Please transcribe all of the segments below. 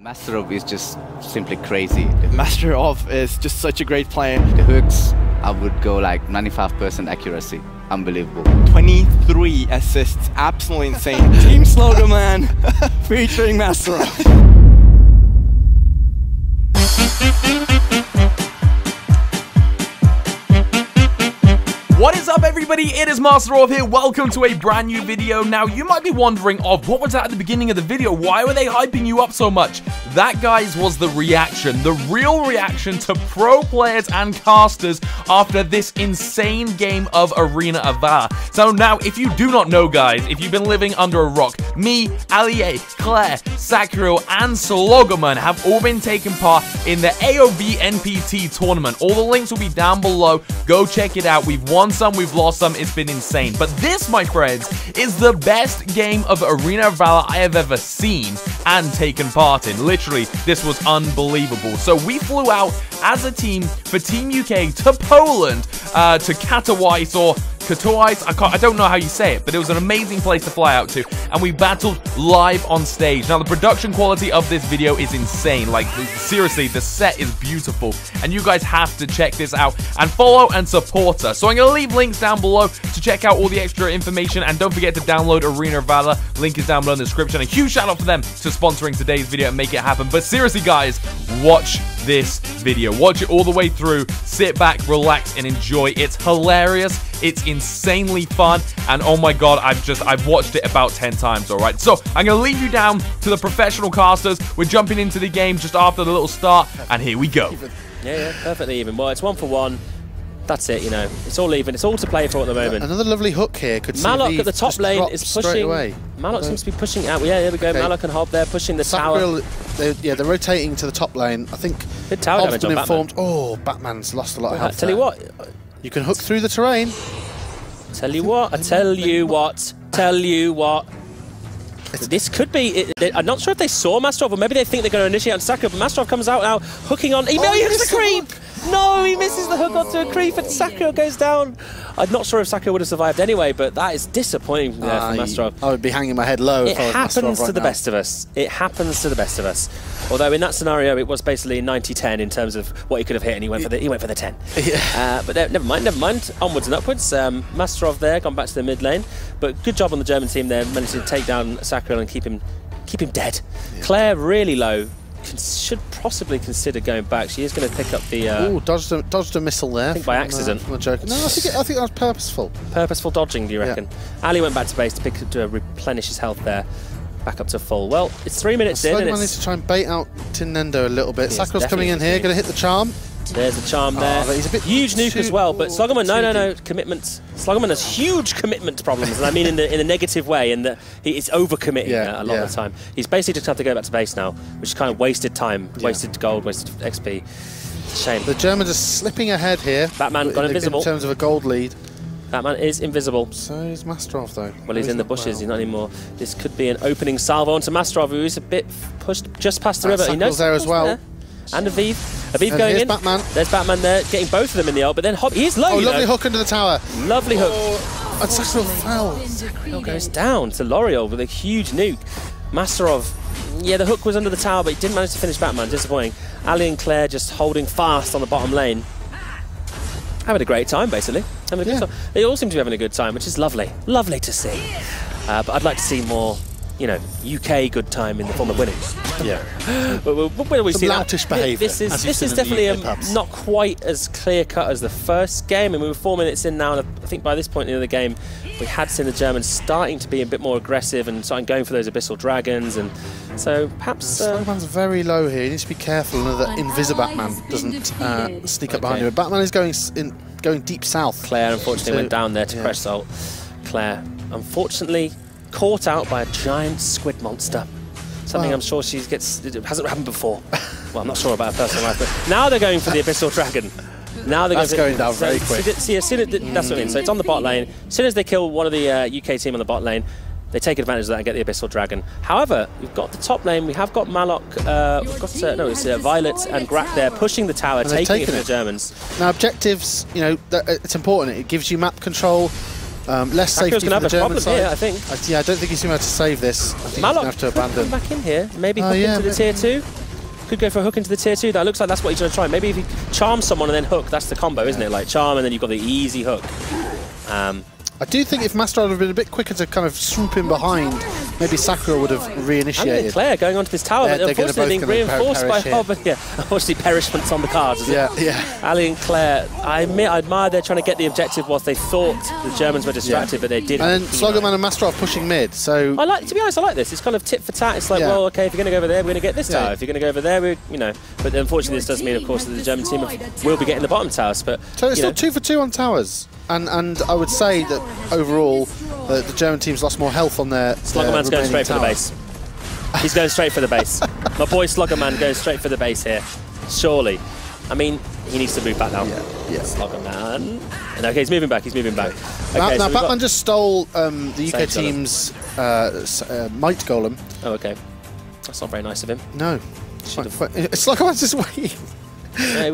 MasterOv is just simply crazy. MasterOv is just such a great player. The hooks, I would go like 95% accuracy. Unbelievable. 23 assists, absolutely insane. Team Slogoman featuring MasterOv. What is up, everybody? It is MasterOv here. Welcome to a brand new video. Now, you might be wondering, what was that at the beginning of the video? Why were they hyping you up so much? That, guys, was the reaction. The real reaction to pro players and casters after this insane game of Arena of Valor. So now, if you do not know, guys, if you've been living under a rock, me, Alie, Claire, Sacriel, and Slogoman have all been taking part in the AOV NPT tournament. All the links will be down below. Go check it out. We've won some, we've lost some, it's been insane. But this, my friends, is the best game of Arena of Valor I have ever seen and taken part in. Literally, this was unbelievable. So we flew out as a team for Team UK to Poland, to Katowice or Coate, I don't know how you say it, but it was an amazing place to fly out to, and we battled live on stage. Now, the production quality of this video is insane. Like, seriously, the set is beautiful, and you guys have to check this out and follow and support us. So I'm going to leave links down below to check out all the extra information, and don't forget to download Arena of Valor. Link is down below in the description. A huge shout out for them to sponsoring today's video and make it happen. But seriously, guys, watch this video. Watch it all the way through. Sit back, relax, and enjoy. It's hilarious. It's insanely fun, and oh my god, I've watched it about 10 times, alright? So, I'm going to leave you down to the professional casters. We're jumping into the game just after the little start, and here we go. Yeah, perfectly even. Well, it's 1 for 1. That's it, you know. It's all even. It's all to play for at the moment. Another lovely hook here. Could see Malok at the top lane is pushing. Away. Malok seems to be pushing out. Yeah, there we go. Okay. Malok and Hob there pushing the tower. They're rotating to the top lane. I think Hob's been informed. Batman. Oh, Batman's lost a lot of health. Tell you what. You can hook through the terrain. Tell you what. This could be. I'm not sure if they saw MasterOv, or maybe they think they're going to initiate on Sacriel, but MasterOv comes out now, hooking on. He hits the creep! No, he misses the hook onto a creep, and Sacriel goes down. I'm not sure if Sacriel would have survived anyway, but that is disappointing there for MasterOv. I would be hanging my head low if I was MasterOv right now. It happens to the best of us. It happens to the best of us. Although in that scenario, it was basically 90-10 in terms of what he could have hit, and he went for the 10. Yeah. But never mind. Onwards and upwards. MasterOv there, gone back to the mid lane. But good job on the German team there, managed to take down Sacriel and keep him dead. Yeah. Claire really low. Should possibly consider going back. She is going to pick up the. Dodged a missile there. I think by accident. From a joke. No, I think that was purposeful. Purposeful dodging, do you reckon? Yeah. Ali went back to base to replenish his health there. Back up to full. Well, it's 3 minutes in. And needs to try and bait out Tinendo a little bit. Sacriel's coming in here, going to hit the charm. There's the charm there. He's a bit huge nuke as well, but Slogoman, no, commitment. Slogoman has huge commitment problems, and I mean in a negative way, in that he's overcommitting a lot of the time. He's basically just have to go back to base now, which is kind of wasted time, wasted gold, wasted XP. Shame. The Germans are slipping ahead here. Batman got invisible. In terms of a gold lead. Batman is invisible. So is MasterOv though. Well, he's in the bushes, he's not anymore. This could be an opening salvo onto MasterOv, who is a bit pushed just past the river. He knows there as well. There. And Aviv going in. Batman. There's Batman there, getting both of them in the ult, but then Hob, he's low. Oh, lovely hook under the tower. Lovely hook. And Sacriel fell. Sacriel goes down to L'Oreal with a huge nuke. MasterOv, yeah, the hook was under the tower, but he didn't manage to finish Batman. Disappointing. Ali and Claire just holding fast on the bottom lane. Having a great time, basically. Having a good time. They all seem to be having a good time, which is lovely. Lovely to see. But I'd like to see more, you know, UK good time in the form of winning. Yeah. But when we see that, behaviour. This is definitely not quite as clear cut as the first game, and we were 4 minutes in now, and I think by this point in the game we had seen the Germans starting to be a bit more aggressive and starting going for those abyssal dragons, and so perhaps Slogoman's very low here. He needs to be careful that Invisibatman doesn't sneak up behind him. Batman is going deep south. Claire unfortunately went down there to crash ult. Claire unfortunately caught out by a giant squid monster. Something I'm sure it hasn't happened before. Well, I'm not sure about her personal life, but now they're going for the Abyssal Dragon. Now they're going down very quick. See, as soon as that's what I mean. So it's on the bot lane. As soon as they kill one of the UK team on the bot lane, they take advantage of that and get the Abyssal Dragon. However, we've got the top lane. We have got Malok. We've got it's Violet and Grak there pushing the tower, taking it from the Germans. Now objectives, you know, it's important. It gives you map control. Less safety for the German side. Here, I think. Yeah, I don't think he's going to be able to save this. I think he's going to have to abandon. Come back in here. Maybe hook into the tier 2. Could go for a hook into the tier 2. That looks like that's what he's going to try. Maybe if he charms someone and then hook, that's the combo, isn't it? Like charm and then you've got the easy hook. I do think if MasterOv had been a bit quicker to kind of swoop in behind, maybe Sacriel would have reinitiated. And Claire going onto this tower, but unfortunately being reinforced by Hob. Yeah, unfortunately perishment's on the cards, isn't it? Yeah. Ali and Claire, I admire they're trying to get the objective whilst they thought the Germans were distracted, but they didn't. And then Slogoman and MasterOv pushing mid, so... To be honest, I like this. It's kind of tit for tat. It's like, well, okay, if you're going to go over there, we're going to get this tower. If you're going to go over there, But unfortunately, this does mean, of course, that the German team will be getting the bottom towers. But so it's still 2 for 2 on towers. And I would say that overall, the German team's lost more health on their Slogoman's going straight for the base. He's going straight for the base. My boy Slogoman goes straight for the base here. Surely. I mean, he needs to move back now. Yeah. Slogoman. And okay, he's moving back. He's moving back. Okay, now so Batman just stole the UK team's Might Golem. Oh, okay. That's not very nice of him. No. Slogoman's just waiting. Yeah, he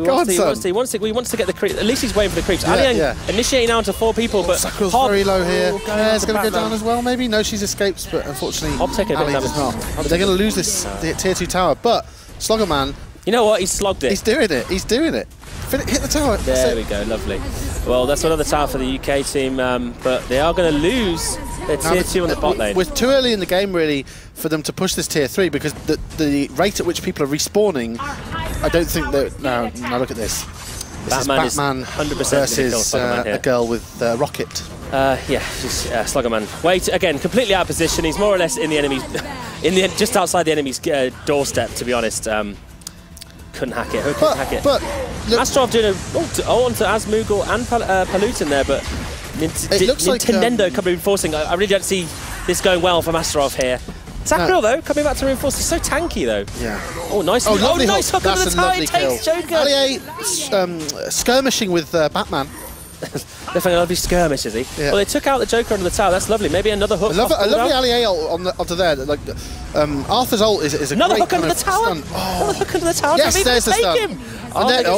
wants to get the creep. At least he's waiting for the creeps. Initiating now to 4 people, but Sacriel's very low here. Claire's going to go down as well, maybe. No, she's escaped, but unfortunately, Ali does not. But they're going to lose this tier 2 tower. But Slogoman, you know what? He's slogged it. He's doing it. He's doing it. Hit the tower. There we go. Lovely. Well, that's another tower for the UK team, but they are going to lose their tier 2 on the bot lane. We're too early in the game, really, for them to push this tier 3 because the rate at which people are respawning, I don't think that... Now look at this. This is Batman 100% versus a girl with a rocket. She's Slogoman. Wait, again, completely out of position. He's more or less in the enemy's... just outside the enemy's doorstep, to be honest. Couldn't hack it. Couldn't hack it. But MasterOv doing onto Asmugel and Palutin there, but Nintendo coming reinforcing. I really don't see this going well for MasterOv here. Sacriel though coming back to reinforce. He's so tanky though. Yeah. Oh, nice. Nice hook under the tower. It takes Joker. Ali skirmishing with Batman. Definitely a lovely skirmish, is he? Yeah. Well, they took out the Joker under the tower. That's lovely. Maybe another hook. A lovely Ali ult onto there. Like Arthur's ult is a another great hook under the tower. Another hook under the tower. Yes, there's the stun.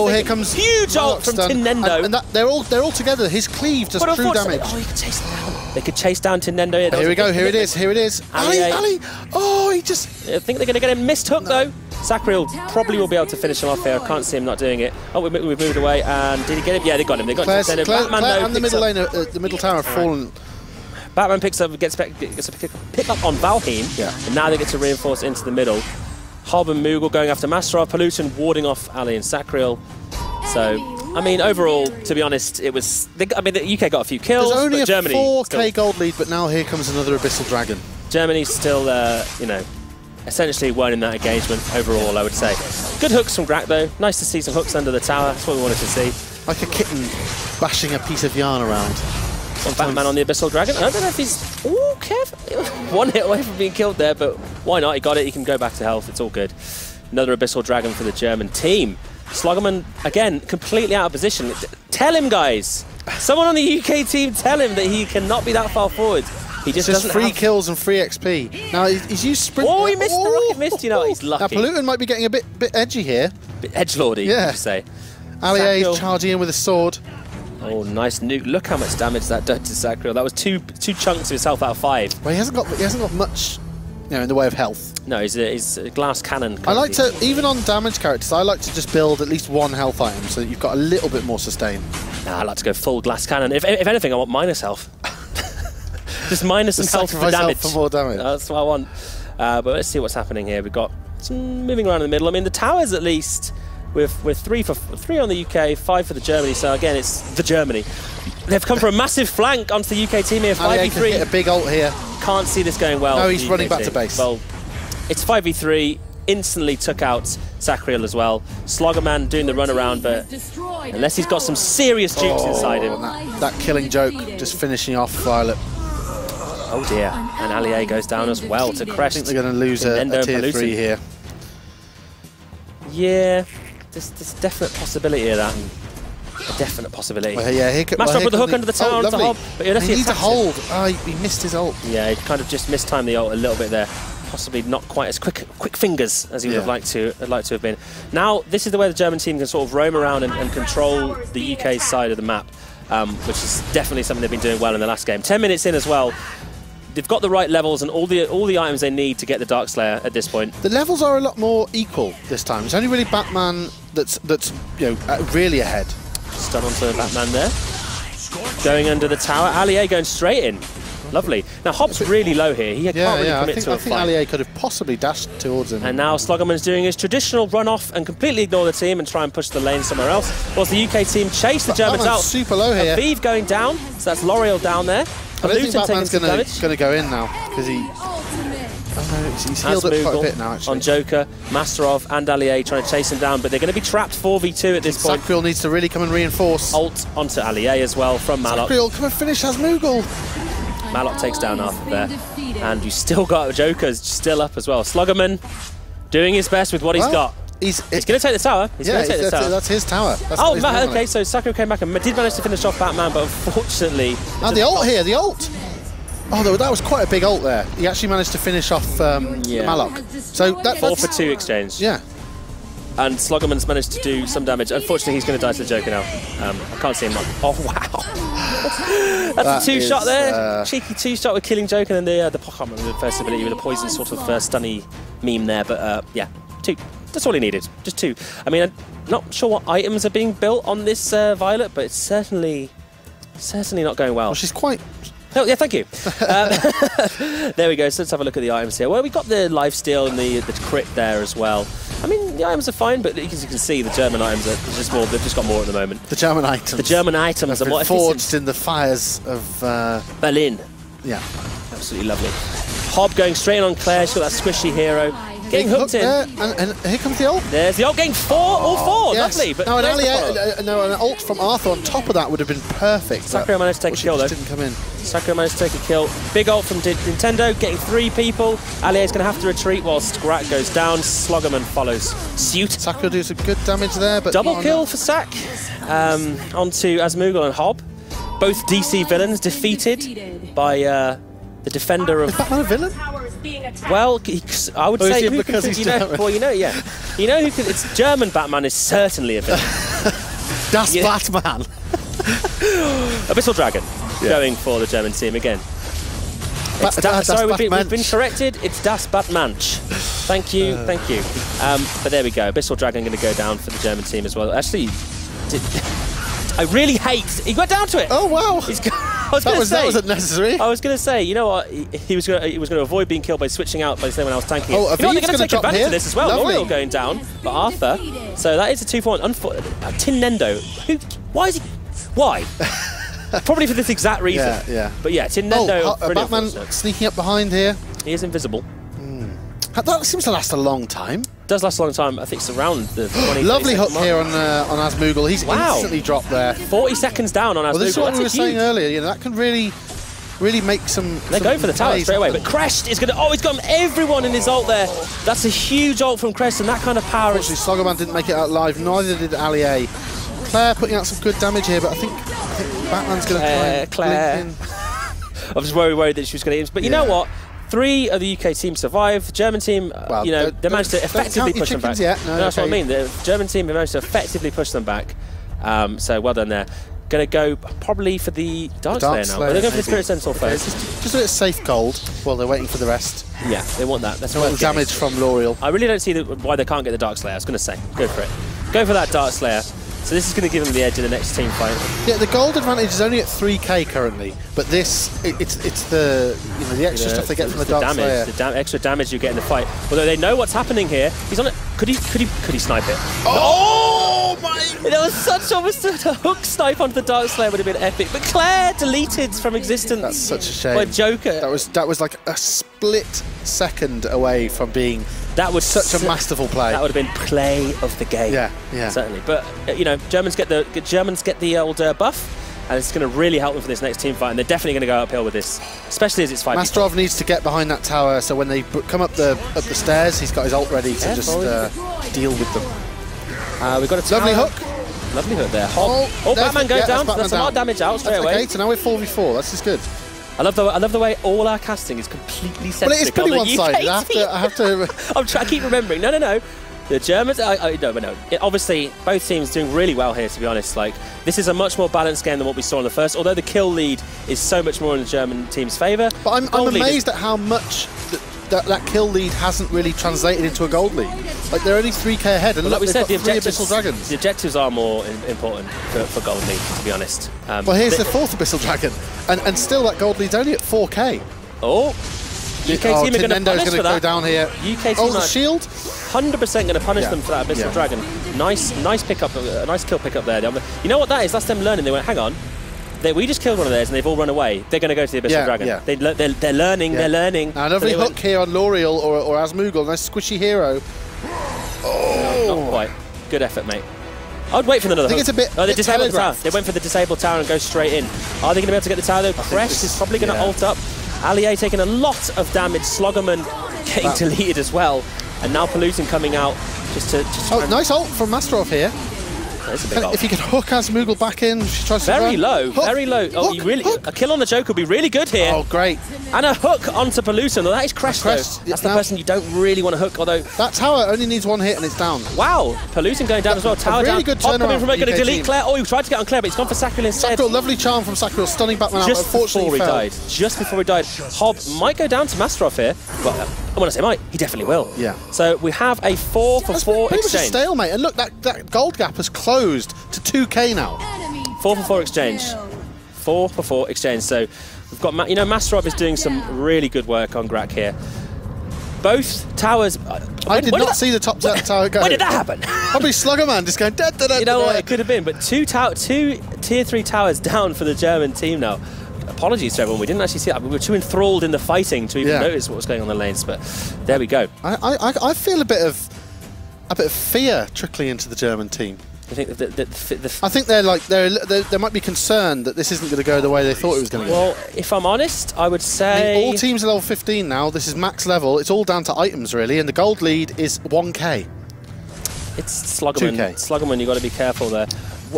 Here comes huge ult from Tinendo. And they're all together. His cleave does true damage. Oh, he could chase them down. They could chase down Tinendo. Here we go. Here it is. Here it is. Ali. Oh, he just. I think they're going to get a missed hook though. Sacriel probably will be able to finish him off here. I can't see him not doing it. Oh, we've moved away. And did he get him? Yeah, they got him. They got him. Claire and the middle lane, the middle tower have fallen. Batman gets a pick up on Valheim. Yeah. And now they get to reinforce into the middle. Hob and Moogle going after MasterOv. Palutin warding off Ali and Sacriel. So, I mean, overall, to be honest, it was... the UK got a few kills, There's only but Germany... a 4k gold lead, but now here comes another Abyssal Dragon. Germany's still, essentially won in that engagement overall, I would say. Good hooks from Grak, though. Nice to see some hooks under the tower. That's what we wanted to see. Like a kitten bashing a piece of yarn around. Batman on the Abyssal Dragon. I don't know if he's... Ooh, careful. One hit away from being killed there, but why not? He got it. He can go back to health. It's all good. Another Abyssal Dragon for the German team. Slogoman, again, completely out of position. Tell him, guys. Someone on the UK team, tell him that he cannot be that far forward. He just doesn't free kills and free XP. Now, he's used sprint... Oh, he missed the rocket missed. You know, he's lucky. Now, Palutin might be getting a bit edgy here. Bit edgelordy, you say. Ali charging in with a sword. Oh, nice nuke. Look how much damage that did to Sacriel. That was two chunks of his health out of 5. Well, he hasn't got much, in the way of health. No, he's a glass cannon. I like to, even on damage characters, I like to just build at least one health item so that you've got a little bit more sustain. Nah, I like to go full glass cannon. If anything, I want minus health. Just minus some health for damage. For more damage. That's what I want. But let's see what's happening here. We've got some moving around in the middle. I mean, the towers at least. We're 3 on the UK, 5 for the Germany. So again, it's the Germany. They've come for a massive flank onto the UK team here. 5v3. Hit a big ult here. Can't see this going well. No, he's running back to base. Well, it's 5v3. Instantly took out Sacriel as well. Slogoman doing the run around, but unless he's got some serious jukes inside him. That killing joke just finishing off Violet. Oh dear. And Ali goes down as well to crest. I think they're going to lose a tier 3 here. Yeah. There's a definite possibility of that. A definite possibility. MasterOv with the hook under the tower onto Hob. But he needs to hold. He missed his ult. Yeah, he kind of just mistimed the ult a little bit there. Possibly not quite as quick fingers as he would have liked to have been. Now, this is the way the German team can sort of roam around and control the UK's side of the map. which is definitely something they've been doing well in the last game. 10 minutes in as well. They've got the right levels and all the items they need to get the Darkslayer at this point. The levels are a lot more equal this time. It's only really Batman that's really ahead. Stun onto Batman there. Going under the tower. Allier going straight in. Lovely. Now Hob's really low here. He can't really commit to a fight. I think Allier could have possibly dashed towards him. And now Slogoman's doing his traditional run off and completely ignore the team and try and push the lane somewhere else. Whilst the UK team chase the Germans out. Super low here. Aviv going down. So that's L'Oreal down there. I don't think Batman's going to go in now because he's healed up quite a bit now, actually. On Joker, MasterOv and Allier trying to chase him down, but they're going to be trapped 4v2 at this point. Sacriel needs to really come and reinforce. Ult onto Allier as well from Malok. Sacriel, come and finish Asmugel. Malok takes down Arthur there. And you still got Joker's still up as well. Slogoman doing his best with what he's got. He's going to take the tower. He's going to take the tower. That's his tower. Okay, so Sacriel came back and did manage to finish off Batman, but unfortunately... And the ult here, the ult! Oh, that was quite a big ult there. He actually managed to finish off Malok. So that's 4 for 2 exchange. Yeah. And Slogoman's managed to do some damage. Unfortunately, he's going to die to the Joker now. I can't see him. Oh, wow. That's a 2-shot there. Cheeky 2-shot with killing Joker, and then the Pokémon with the first ability with a poison sort of stunny meme there. But yeah, 2. That's all he needed. Just 2. I mean, I'm not sure what items are being built on this Violet, but it's certainly not going well. Well, she's quite... Oh, yeah, thank you. There we go. So let's have a look at the items here. Well, we've got the lifesteal and the crit there as well. I mean, the items are fine, but as you can see, the German items are just more. They've just got more at the moment. The German items. The German items have been forged in the fires of Berlin. Yeah, absolutely lovely. Hob going straight on Claire. She's got that squishy hero. Getting hooked in. And here comes the ult. There's the ult getting 4. All 4. Yes. Lovely. But no, an ult from Arthur on top of that would have been perfect. Sacriel managed to take a kill, though. Didn't come in. Sacriel managed to take a kill. Big ult from Nintendo, getting 3 people. Allier's going to have to retreat whilst Grat goes down. Slogoman follows suit. Sacriel do some good damage there, but double kill for Sac. Onto Asmugel and Hob. Both DC villains defeated by the defender of... Is Batman a villain? Well, I would say because he's German. Well, it's German Batman is certainly a villain. Das Batman. Abyssal Dragon going for the German team again. Sorry, we've been corrected. It's Das Batmanch. Thank you. But there we go. Abyssal Dragon going to go down for the German team as well. Actually, I really hate. He got down to it. Oh wow! That wasn't necessary. I was going to say, you know what? He was going to avoid being killed by switching out by someone else tanking. Oh, they're going to take advantage of this as well. L'Oreal going down, but Arthur. So that is a 2 for 1. Tin Nendo. Why is he? Why? Probably for this exact reason. Yeah. But yeah, Tin Nendo. Batman sneaking up behind here. He is invisible. That seems to last a long time. Does last a long time. I think it's around the 20. Lovely hook here on Asmugel. He's instantly dropped there. 40 seconds down on Asmugel. Well, this is what we were saying earlier. That can really make some. They're going for the tower straight away. But Crest is going to. Oh, he's got everyone in his ult there. That's a huge ult from Crest, and that kind of power. Actually, Slogoman didn't make it out live. Neither did Allier. Claire putting out some good damage here, but I think Batman's going to try and Claire. blink in. I was worried that she was going to hit him. But you know what? 3 of the UK teams survived. The German team, they managed to effectively push them back. That's what I mean. The German team managed to effectively push them back. So well done there. Going to go probably for the Darkslayer now. They're going for the Spirit Sentinel first. Just a bit of safe gold while they're waiting for the rest. Yeah, they want that. That's what damage from L'Oreal. I really don't see why they can't get the Darkslayer. I was going to say, go for it. Go for that Darkslayer. So this is going to give them the edge in the next team fight. Yeah, the gold advantage is only at 3k currently, but this it's the the extra stuff they get from the Darkslayer. The extra damage you get in the fight. Although they know what's happening here. He's on it. Could he snipe it? Oh my! That was such almost a hook snipe onto the Darkslayer would have been epic. But Claire deleted from existence. That's such a shame. By Joker. That was like a split second away from being. That was such a masterful play. That would have been play of the game. Yeah. Certainly. But Germans get the old buff, and it's going to really help them for this next team fight. And they're definitely going to go uphill with this, especially as it's 5. MasterOv needs to get behind that tower, so when they come up the stairs, he's got his ult ready to just deal with them. We've got a tower. Lovely hook. Lovely hook there. Batman goes down. That's a lot of damage out straight away. Okay, so now we're 4v4. That's just good. I love the way all our casting is completely centric. Well, it is pretty one-sided. I have to. I keep remembering. No. The Germans, no. Obviously, both teams doing really well here, to be honest. Like, this is a much more balanced game than what we saw in the first, although the kill lead is so much more in the German team's favour. But I'm amazed at how much that kill lead hasn't really translated into a gold lead. Like, they're only 3k ahead, and like we said, the Abyssal Dragons. The objectives are more important for gold lead, to be honest. Well, here's the 4th Abyssal Dragon, and still that gold lead's only at 4k. Oh, UK team are going to punish for that. Go down here. UK team the shield. 100% going to punish them for that Abyssal Dragon. Nice pickup, a nice kill pickup there. You know what that is? That's them learning. They went, hang on. We just killed one of theirs and they've all run away. They're going to go to the Abyssal Dragon. Yeah. They're learning. They're learning. Now, lovely hook here on L'Oreal or Asmoogle. Nice squishy hero. Oh, not quite. Good effort, mate. I'd wait for another hook. I think it's a bit. Oh, they disabled the tower. They went for the disabled tower and go straight in. Are they going to be able to get the tower though? Crest is probably going to ult up. Allier taking a lot of damage. Slogoman getting deleted as well. And now Pollution coming out just to nice ult from MasterOv here. That's a big ult. If you could hook Asmoogle back in, she tries to very low, hook, very low. Oh, a kill on the Joker would be really good here. Oh, great. And a hook onto Pollution. That is Crest, though. That's the person you don't really want to hook, although... That tower only needs one hit and it's down. Wow, Pollution going down as well. Tower really down. Good turnaround. Coming from it, going to delete Claire. Oh, he tried to get on Claire, but he's gone for Sacriel instead. Sacriel, lovely charm from Sacriel, stunning Batman out. Unfortunately, just before he died. Hob might go down to MasterOv here, but when I say might, he definitely will. Yeah. So we have a 4-for-4 exchange. It was a stalemate, and look, that gold gap has closed to 2k now. 4-for-4 exchange. 4-for-4 exchange. So we've got, MasterOv is doing some really good work on Grak here. Both towers. I did not see the top tower go. When did that happen? Probably Slogoman just going. You know what? It could have been, but two tier 3 towers down for the German team now. Apologies to everyone, we didn't actually see that. We were too enthralled in the fighting to even notice what was going on in the lanes, but there we go. I feel a bit of fear trickling into the German team. I think I think they might be concerned that this isn't going to go the way they thought it was going to go. Well, if I'm honest, I would say all teams are level 15 now. This is max level. It's all down to items really, and the gold lead is 1k. It's Slogoman. 2K. Slogoman, you've got to be careful there.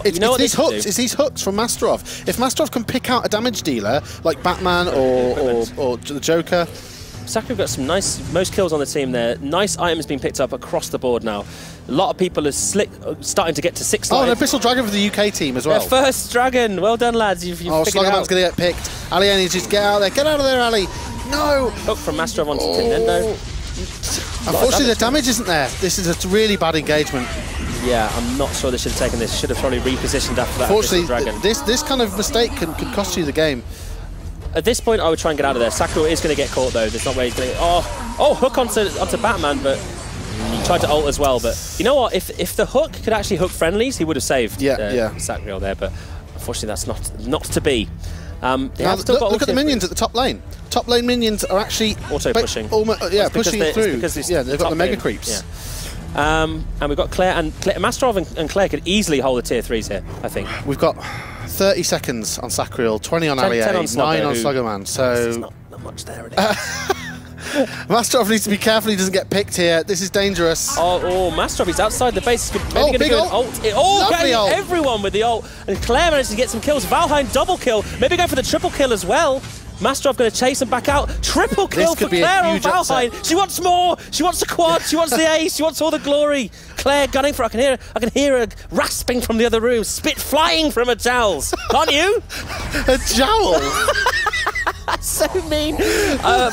It's these hooks from MasterOv. If MasterOv can pick out a damage dealer like Batman or the Joker. Sacriel got some most kills on the team there. Nice items being picked up across the board now. A lot of people are starting to get to 6 life. Oh, an Abyssal Dragon for the UK team as well. Their first dragon. Well done, lads. You've Slogoman's going to get picked. Ali needs to just get out of there. Get out of there, Ali. No. Hook from MasterOv onto Nintendo. Unfortunately, the damage isn't there. This is a really bad engagement. Yeah, I'm not sure they should have taken this. Should have probably repositioned after that. Unfortunately, this kind of mistake can cost you the game. At this point, I would try and get out of there. Sacriel is going to get caught, though. There's not where he's going to... Oh, hook onto Batman, but he tried to ult as well. But you know what? If the hook could actually hook friendlies, he would have saved Sacriel there. But unfortunately, that's not to be. Now, look at the minions at the top lane. Top lane minions are actually... Auto-pushing. Pushing through. They've got the mega creeps. Yeah. And we've got Claire, and MasterOv and Claire could easily hold the tier 3s here, I think. We've got 30 seconds on Sacriel, 20 on Allier, 9 on Slogoman, so... There's not much there, really. MasterOv needs to be careful he doesn't get picked here. This is dangerous. Oh, MasterOv, he's outside the base. Maybe going to go ult. Getting everyone with the ult. And Claire managed to get some kills. Valheim double kill. Maybe go for the triple kill as well. MasterOv going to chase him back out. Triple kill for Claire on Valheim. She wants more. She wants the quad. She wants the ace. She wants all the glory. Claire gunning for. I can hear her rasping from the other room. Spit flying from her jowls. Can't you? A jowl. That's so mean.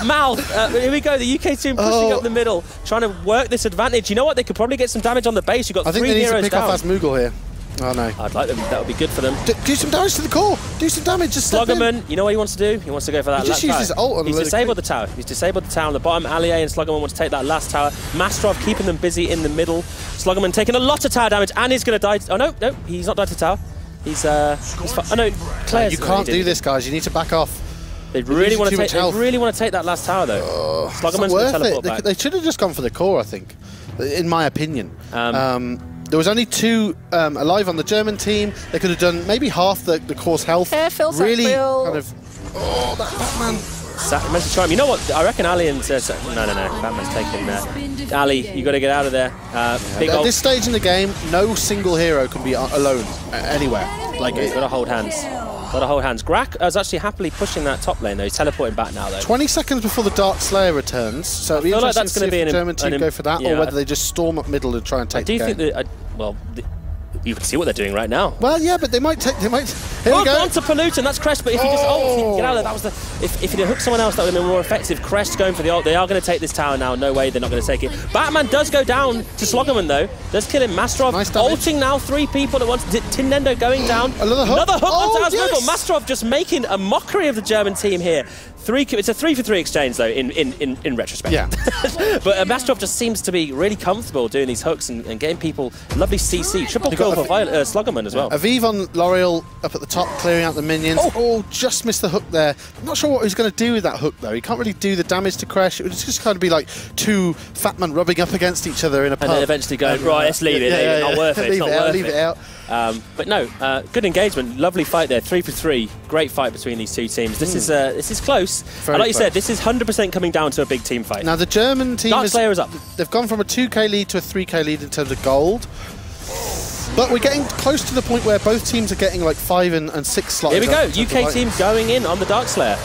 Mouth. Here we go. The UK team pushing up the middle, trying to work this advantage. You know what? They could probably get some damage on the base. You've got 3 heroes down. I think they need to pick off Asmoogle here. Oh no. I'd like them. That would be good for them. Do some damage to the core. Do some damage. Just Slogoman, you know what he wants to do? He wants to go for that last tower. His ult on He's disabled the tower. He's disabled the tower on the bottom. Allier and Slogoman want to take that last tower. MasterOv keeping them busy in the middle. Slogoman taking a lot of tower damage and he's going to die. Oh no, he's not died to tower. He's oh no, Claire's... You can't do this, guys. You need to back off. They really want to take that last tower though. Slogoman's going to teleport back. They should have just gone for the core, I think, in my opinion. There was only 2 alive on the German team. They could have done maybe half the core's health. Careful, really Sacriel. Kind of... that Batman. You know what? I reckon Ali and... no. Batman's taking there. Ali, you got to get out of there. At this stage in the game, no single hero can be alone anywhere. You've got to hold hands. Got to hold hands. Grak is actually happily pushing that top lane, though. He's teleporting back now, though. 20 seconds before the Dark Slayer returns, so it'll be interesting to see if the German team go for that, or whether they just storm up middle and try and take the game. I do think that, well, you can see what they're doing right now. Well, yeah, but they might take. Here we go. Onto Pollutant, that's Crest. But if you just get out of there, that was the. If you hook someone else, that would have been more effective. Crest going for the ult. They are going to take this tower now. No way, they're not going to take it. Batman does go down to Slogoman though. Does kill him. MasterOv ulting now 3 people at once. Tinendo going down. Another hook. Another hook onto Asmogel. MasterOv just making a mockery of the German team here. It's a 3-for-3 exchange though. In retrospect. Yeah. But MasterOv just seems to be really comfortable doing these hooks and getting people lovely CC. Triple kill for Slogoman as well. Aviv on L'Oreal up at the top, clearing out the minions. Oh, just missed the hook there. I'm not sure what he's going to do with that hook though. He can't really do the damage to Crash. It would just kind of be like 2 fat men rubbing up against each other in a pub. And then eventually going, right, let's leave it. It's not worth it. It's not worth it. Leave it out. But no, good engagement, lovely fight there, 3-for-3, great fight between these two teams. This is close. And like you said, this is 100% coming down to a big team fight. Now the German team Dark Slayer is up. They've gone from a 2k lead to a 3k lead in terms of gold. But we're getting close to the point where both teams are getting like 5 and 6 slots. Here we go, UK team going in on the Dark Slayer.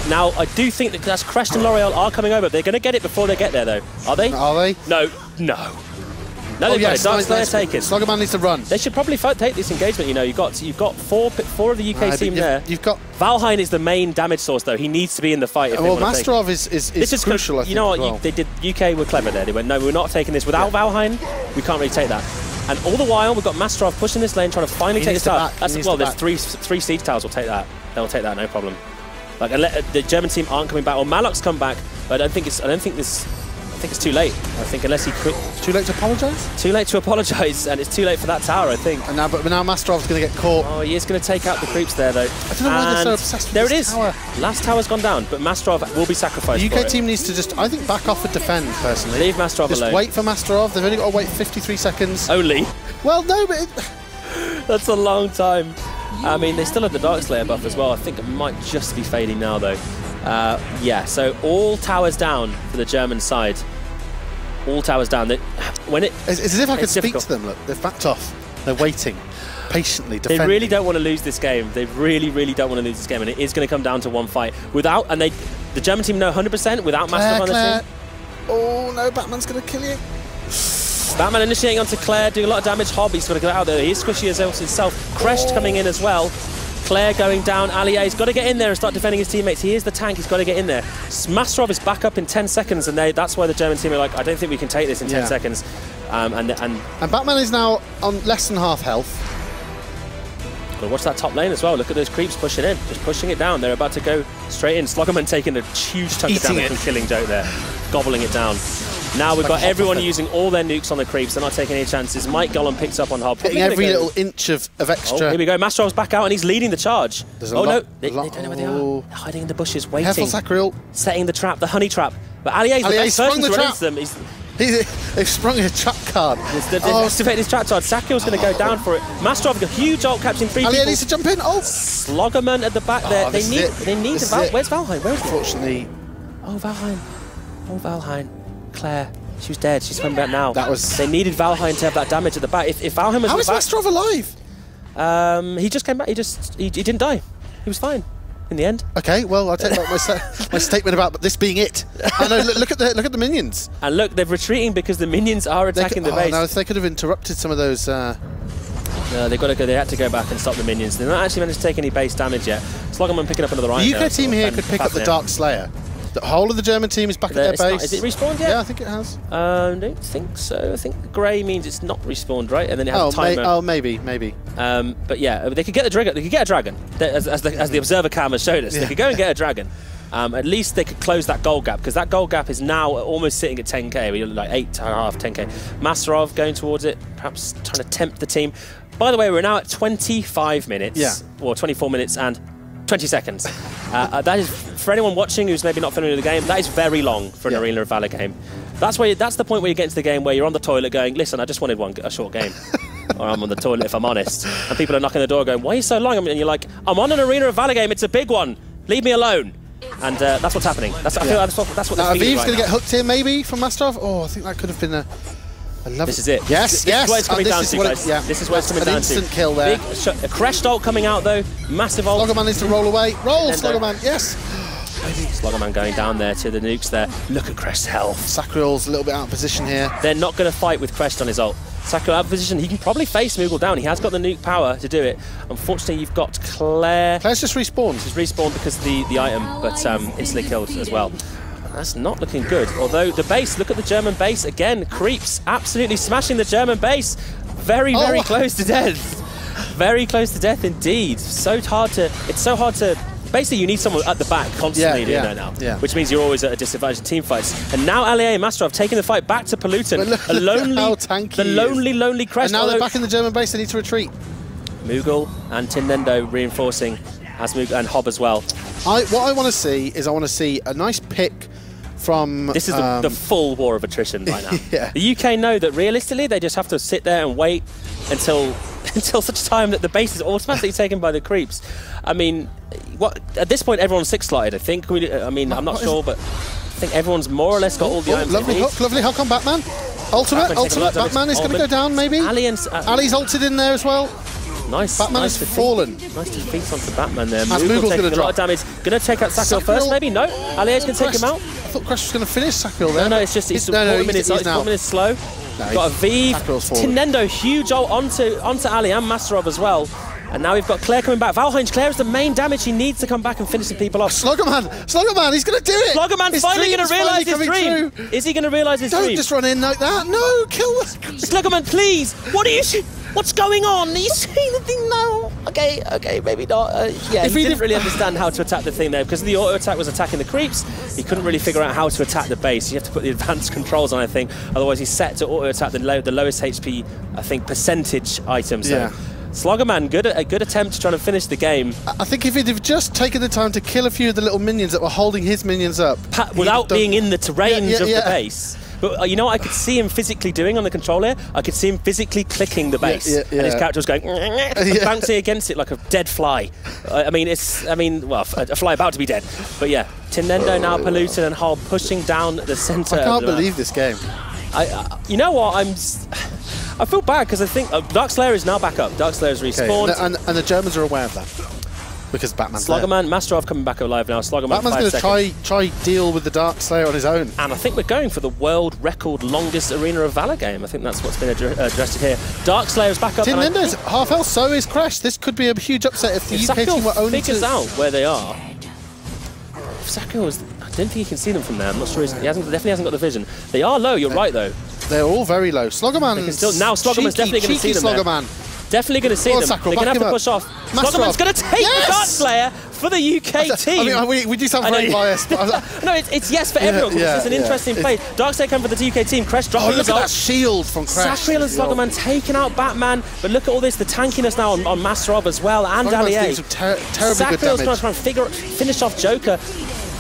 Now, I do think that that's Crest and L'Oreal are coming over. They're going to get it before they get there, though. Are they? Are they? No. No, they've got it. Dark Slayer taken. Slogoman needs to run. They should probably take this engagement. You know, you've got four of the UK team there. You've got Valheim is the main damage source, though. He needs to be in the fight. Well, MasterOv is crucial. I think, you know what? They did. UK were clever there. They went, no, we're not taking this without Valheim. We can't really take that. And all the while, we've got MasterOv pushing this lane, trying to finally take this tower. Well, there's three siege towers. Will take that. They'll take that, no problem. Like the German team aren't coming back. Or Malok's come back, but I think it's too late. I think unless he quit. Too late to apologise? Too late to apologise, and it's too late for that tower, I think. And now MasterOv's going to get caught. Oh, he is going to take out the creeps there, though. I don't know why they're so obsessed with this tower. Last tower's gone down, but MasterOv will be sacrificed. The UK team needs to just, I think, back off and defend, personally. Leave MasterOv alone. Just wait for MasterOv. They've only got to wait 53 seconds. Only? Well, no, but... That's a long time. I mean, they still have the Dark Slayer buff as well. I think it might just be fading now, though. Yeah, so all towers down for the German side. All towers down. It's as if I could speak to them. Look, they've backed off. They're waiting patiently, defending. They really don't want to lose this game. They really, really don't want to lose this game, and it is going to come down to one fight. The German team know 100% without MasterOv on the team. Oh no, Batman's going to kill you. Batman initiating onto Claire, doing a lot of damage. Hobby's got to get out there. He's squishy as himself. Crest coming in as well. Claire going down. Aliyah's got to get in there and start defending his teammates. He is the tank. He's got to get in there. MasterOv is back up in 10 seconds, and that's why the German team are like, I don't think we can take this in 10 seconds. And Batman is now on less than half health. But watch that top lane as well. Look at those creeps pushing in, just pushing it down. They're about to go straight in. Slogoman taking a huge chunk of damage from killing Jote there, gobbling it down. Now we've got everyone using all their nukes on the creeps. They're not taking any chances. Mike Gollum picks up on Hob. Getting every little inch of extra. Oh, here we go. MasterOv's back out and he's leading the charge. No, they don't know where they are. They're hiding in the bushes, waiting. Careful, Sacriel. Setting the trap, the honey trap. But Aliyah's the best person to run into them. They've sprung a trap card. They've activated his trap card. Sacriel's going to go down for it. MasterOv got a huge ult catching 3 people. Aliyah needs to jump in. Oh, Slogoman at the back there. They need Where's Valheim? Where is he? Unfortunately. Oh, Valheim. Oh, Valheim. Claire. She was dead. She's coming back now. They needed Valheim to have that damage at the back. If Valheim was How is MasterOv alive? He just came back. He didn't die. He was fine in the end. Okay, well I'll take back my statement about this being it. I know. Look at the minions. And look, they're retreating because the minions are attacking the base. No, if they could have interrupted some of those. No, they've got to go. They had to go back and stop the minions. They're not actually managed to take any base damage yet. Slogoman picking up another right. The UK team here could pick up the Dark Slayer. The whole of the German team is back at their base. Is it respawned yet? Yeah, I think it has. I don't think so. I think grey means it's not respawned, right? And then it has a timer. Maybe. But yeah, they could get the dragon. They could get a dragon, as the observer cam has showed us. They could go and get a dragon. At least they could close that gold gap, because that gold gap is now almost sitting at 10k. We're like 8.5, 10k. MasterOv going towards it, perhaps trying to tempt the team. By the way, we're now at 25 minutes, or 24 minutes and 20 seconds. That is, for anyone watching who's maybe not familiar with the game, that is very long for an Arena of Valor game. That's the point where you get into the game where you're on the toilet going, listen, I just wanted a short game. Or I'm on the toilet if I'm honest. And people are knocking the door going, why are you so long? And you're like, I'm on an Arena of Valor game, it's a big one. Leave me alone. And that's what's happening. I feel that's what now, Aviv's going to get hooked here maybe from MasterOv. Oh, I think that could have been a... I love This is it. Yes, This is what it's coming down to, guys. This is what it's coming down to. Instant kill there. A Crest ult coming out, though. Massive ult. Slogoman needs to roll away. Roll, Slogoman, yes. Slogoman going down there to the nukes there. Look at Crest's health. Sacriel's a little bit out of position here. They're not going to fight with Crest on his ult. Sacriel out of position. He can probably face Moogle down. He has got the nuke power to do it. Unfortunately, you've got Claire. Claire's just respawned. She's respawned because of the item, but instantly killed as well. That's not looking good. Although the base, look at the German base again. Creeps absolutely smashing the German base. Very, very close to death. Very close to death indeed. It's so hard to. Basically, you need someone at the back constantly doing that now, which means you're always at a disadvantage in team fights. And now Allier and MasterOv taking the fight back to Pollutant. A lonely, lonely Crest. And now they're back in the German base. They need to retreat. Moogle and Tinendo reinforcing, as Moogle and Hob as well. What I want to see is a nice pick from... This is the full war of attrition right now. The UK know that realistically they just have to sit there and wait until such time that the base is automatically taken by the creeps. I mean, at this point everyone's 6-slotted, I think. I'm not sure, but I think everyone's more or less got all the items. Lovely hook, lovely hook on Batman. Ultimate, Batman is going to go down maybe. Ali's ulted in there as well. Nice. Batman has fallen. Nice defeat onto Batman there. Moogle's taking going to a lot of damage. Going to take out Sacriel first, maybe? No. Alier's going to take him out. I thought Crash was going to finish Sacriel there. No, it's just he's 4 minutes slow. No, got a V. Tinendo, huge ult onto Ali and MasterOv as well. And now we've got Claire coming back. Valheim, Claire is the main damage. He needs to come back and finish some people off. Slogoman, he's going to do it. Slogoman's finally going to realise his dream. True. Is he going to realise his dream? Don't just run in like that. No, kill us. Slogoman, please. What's going on? Are you seeing the thing now? Okay, maybe not. Yeah, he didn't really understand how to attack the thing there because the auto attack was attacking the creeps. He couldn't really figure out how to attack the base. You have to put the advanced controls on, I think. Otherwise, he's set to auto attack the lowest HP, I think, percentage items. So. Slogoman, a good attempt to try to finish the game. I think if he'd have just taken the time to kill a few of the little minions that were holding his minions up, without being in the terrains of the base. But you know what I could see him physically doing on the controller? I could see him physically clicking the base, and his character was going bouncing against it like a dead fly. A fly about to be dead. But yeah, Tinendo now Pollutant and Hob pushing down the centre. I can't believe this game. You know what? I feel bad because I think Darkslayer is now back up. Darkslayer is respawned, and the Germans are aware of that. Because Batman's Slogoman, MasterOv coming back alive now. Slogoman, Batman's going to try deal with the Darkslayer on his own. And I think we're going for the world record longest Arena of Valor game. I think that's what's been addressed here. Darkslayer's back up. Tinendo's half health, so is Crash. This could be a huge upset if the UK team were only figures out where they are. Sacriel I don't think you can see them from there. I'm not sure. He definitely hasn't got the vision. They are low. You're right though. They're all very low. Slogoman. Now Slogoman's definitely going to see them. Definitely going to see them. They're going to have to push off. Slogoman's going to take the Darkslayer for the UK team. I mean, we do sound very biased. But no, it's yes for everyone. It's an interesting play. Darkslayer coming for the UK team. Crash dropping look at that shield from Crash. Sacriel and Slogoman taking out Batman. But look at all this, the tankiness now on MasterOv as well, and Allier. Sacriel's trying to finish off Joker.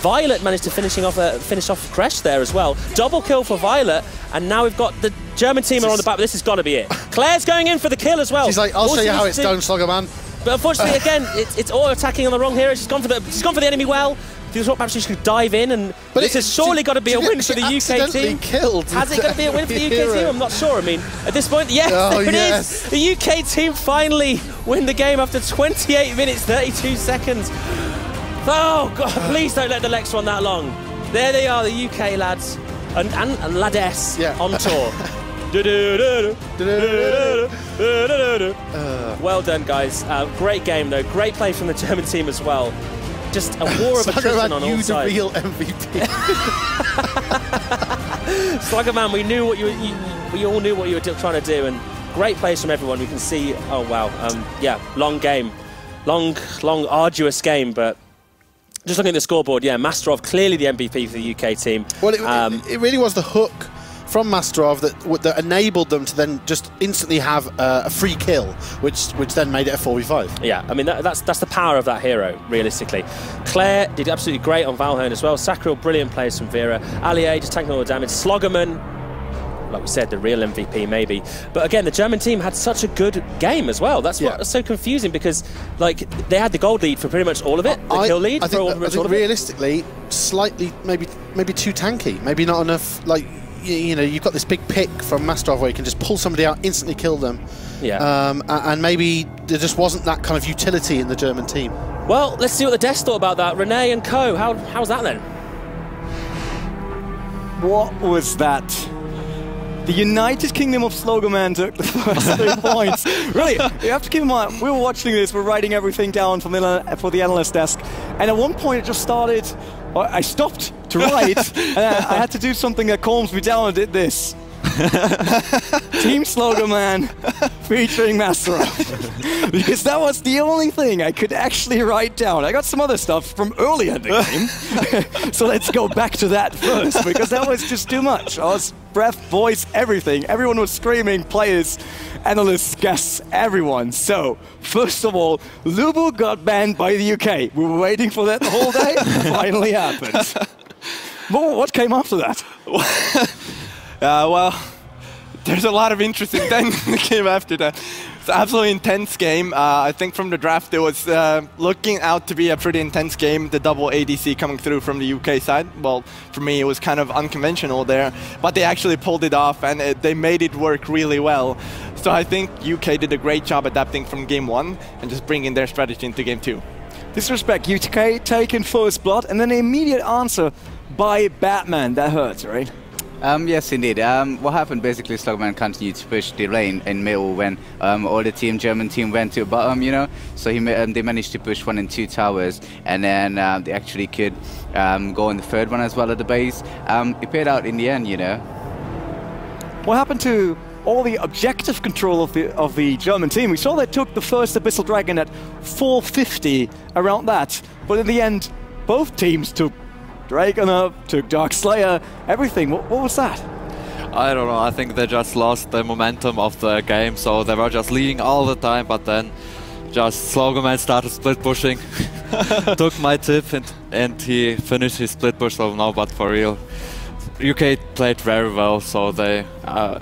Violet managed to finish off Crash there as well. Double kill for Violet, and now we've got the German team are on the back, but this has got to be it. Claire's going in for the kill as well. She's like, I'll show you how it's done, Slogoman. But unfortunately, again, it's auto-attacking on the wrong hero. She's gone for the enemy well. She thought perhaps she should dive in, this has surely got to be a win for the UK team. Has it got to be a win for the UK team? I'm not sure. I mean, at this point, yes, it is. The UK team finally win the game after 28 minutes, 32 seconds. Oh, God, please don't let the Lex run that long. There they are, the UK lads and ladess on tour. Well done, guys. Great game, though. Great play from the German team as well. Just a war of attrition on all sides. You the real MVP. Slogoman, we all knew what you were trying to do, and great plays from everyone. We can see, oh, wow. Long game. Long, arduous game, but just looking at the scoreboard, MasterOv clearly the MVP for the UK team. Well, it really was the hook from MasterOv that enabled them to then just instantly have a free kill, which then made it a 4v5. Yeah, I mean, that's the power of that hero, realistically. Claire did absolutely great on Valheim as well. Sacriel, brilliant plays from Vera. Allier just tanking all the damage. Slogoman, like we said, the real MVP maybe. But again, the German team had such a good game as well. That's what's so confusing, because like they had the gold lead for pretty much all of it, the kill lead. I think realistically, slightly, maybe too tanky. Maybe not enough. Like you know, you've got this big pick from MasterOv where you can just pull somebody out, instantly kill them. Yeah. And maybe there just wasn't that kind of utility in the German team. Well, let's see what the devs thought about that. Renee and Co, how's that then? What was that? The United Kingdom of Slogoman took the first 3 points. Really, you have to keep in mind, we were watching this, we're writing everything down for the analyst desk, and at one point it just started, I stopped to write, and I had to do something that calms me down and did this. Team Slogoman featuring MasterOv. Because that was the only thing I could actually write down. I got some other stuff from earlier in the game. So let's go back to that first, because that was just too much. I was breath, voice, everything. Everyone was screaming, players, analysts, guests, everyone. So, first of all, Lubu got banned by the UK. We were waiting for that the whole day. It finally happened. What came after that? Well, there's a lot of interesting things that came after that. It's an absolutely intense game. I think from the draft it was looking out to be a pretty intense game. The double ADC coming through from the UK side. Well, for me it was kind of unconventional there, but they actually pulled it off and they made it work really well. So I think UK did a great job adapting from game 1 and just bringing their strategy into game 2. Disrespect, UK taking first blood and then an immediate answer by Batman. That hurts, right? Yes, indeed. What happened, basically, Slogoman continued to push the lane in middle when all the German team went to bottom, you know. So they managed to push 1 and 2 towers, and then they actually could go on the 3rd one as well at the base. It paid out in the end, you know. What happened to all the objective control of the German team? We saw they took the first Abyssal Dragon at 450, around that. But in the end, both teams took Dragon up, took Dark Slayer, everything. What was that? I don't know, I think they just lost the momentum of the game, so they were just leading all the time, but then just Slogoman started split pushing, took my tip and he finished his split push, so no, but for real. UK played very well, so they, I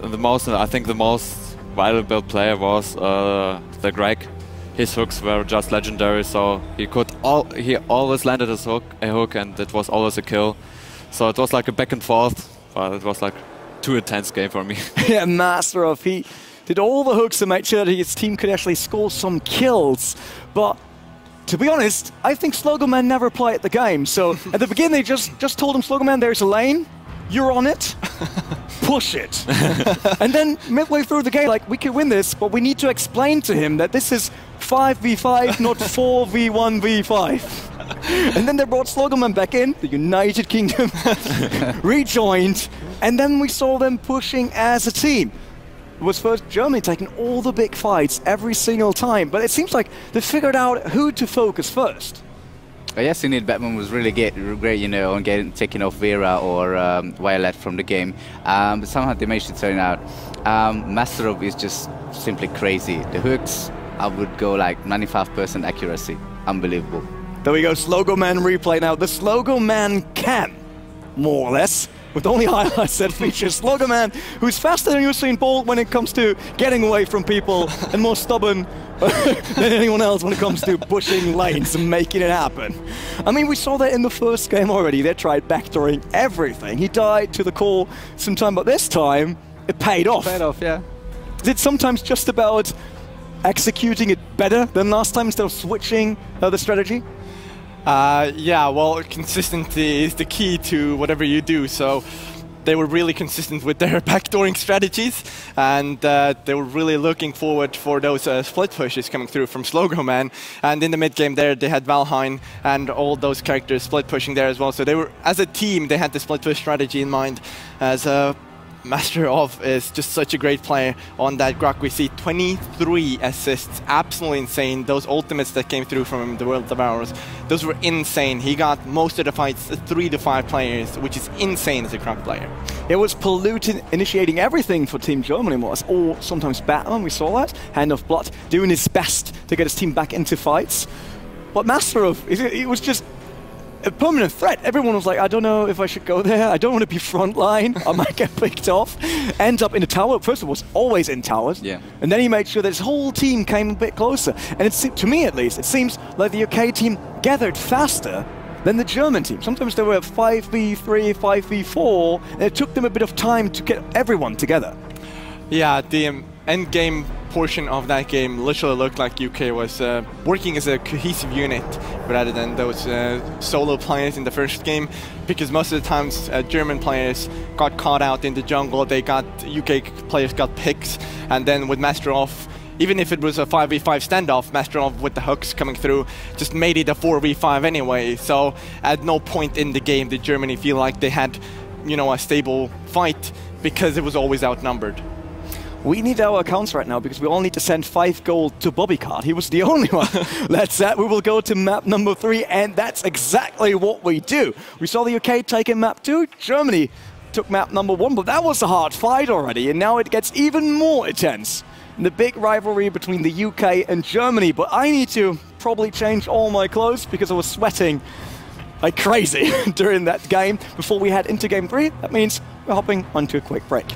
think the most valuable player was the Greg. His hooks were just legendary, so he always landed a hook, and it was always a kill. So it was like a back and forth, but it was like too intense game for me. Yeah, MasterOv, he did all the hooks to make sure that his team could actually score some kills. But to be honest, I think Slogoman never played the game. So at the beginning, they just told him, Slogoman, there's a lane, you're on it. Push it. And then midway through the game, like, we can win this, but we need to explain to him that this is 5v5, not 4v1v5. And then they brought Slogoman back in, the United Kingdom rejoined, and then we saw them pushing as a team. It was first Germany taking all the big fights every single time, but it seems like they figured out who to focus first. Yes, indeed, Batman was really great, you know, on taking off Vera or Violet from the game. But somehow they managed to turn out. MasterOv is just simply crazy. The hooks, I would go like 95% accuracy. Unbelievable. There we go, Slogoman replay now. The Slogoman can, more or less, with only highlights that feature Slogoman, who's faster than Usain Bolt when it comes to getting away from people and more stubborn than anyone else when it comes to pushing lanes and making it happen. I mean, we saw that in the first game already. They tried backdooring everything. He died to the core sometime, but this time it paid off. Paid off, yeah. Is it sometimes just about executing it better than last time instead of switching the strategy? Yeah, well, consistency is the key to whatever you do, so they were really consistent with their backdooring strategies, and they were really looking forward for those split pushes coming through from Slogoman. And in the mid game there, they had Valheim and all those characters split pushing there as well. So they were, as a team, they had the split push strategy in mind. As MasterOv is just such a great player on that Grok. We see 23 assists, absolutely insane. Those ultimates that came through from the World of Ours, those were insane. He got most of the fights 3 to 5 players, which is insane as a Grok player. It was polluted, initiating everything for Team Germany, more or less. Or sometimes Batman, we saw that. Hand of Blood, doing his best to get his team back into fights. But MasterOv, it was just a permanent threat. Everyone was like, I don't know if I should go there. I don't want to be frontline. I might get picked off. End up in a tower. First of all, was always in towers. Yeah. And then he made sure that his whole team came a bit closer. And to me, at least, it seems like the UK team gathered faster than the German team. Sometimes they were at 5v3, 5v4, and it took them a bit of time to get everyone together. Yeah, the end game portion of that game literally looked like UK was working as a cohesive unit rather than those solo players in the first game, because most of the times German players got caught out in the jungle, UK players got picks, and then with MasterOv, even if it was a 5v5 standoff, MasterOv with the hooks coming through just made it a 4v5 anyway, so at no point in the game did Germany feel like they had, you know, a stable fight, because it was always outnumbered. We need our accounts right now because we all need to send 5 gold to Bobbycard. He was the only one. That's that. We will go to map number 3, and that's exactly what we do. We saw the UK taking map 2. Germany took map number 1, but that was a hard fight already, and now it gets even more intense. The big rivalry between the UK and Germany, but I need to probably change all my clothes because I was sweating like crazy during that game before we head into game 3. That means we're hopping onto a quick break.